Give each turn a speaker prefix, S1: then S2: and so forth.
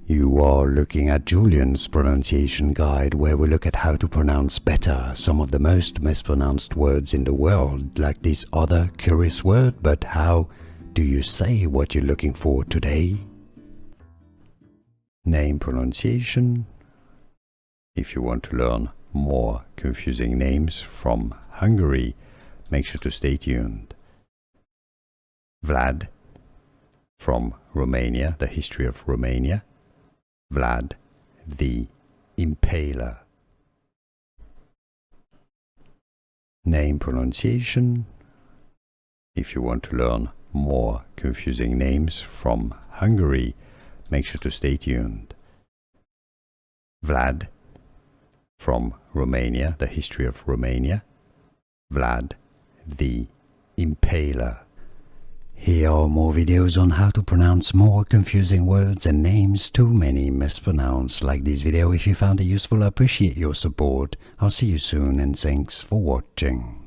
S1: You are looking at Julian's pronunciation guide, where we look at how to pronounce better some of the most mispronounced words in the world, like this other curious word. But how do you say what you're looking for today? Name pronunciation. If you want to learn more confusing names from Hungary, make sure to stay tuned. Vlad from Romania, the history of Romania. Vlad the Impaler. Name pronunciation. If you want to learn more confusing names from Hungary, make sure to stay tuned. Vlad from Romania, the history of Romania. Vlad the Impaler. Here are more videos on how to pronounce more confusing words and names too many mispronounced. Like this video if you found it useful. I appreciate your support. I'll see you soon and thanks for watching.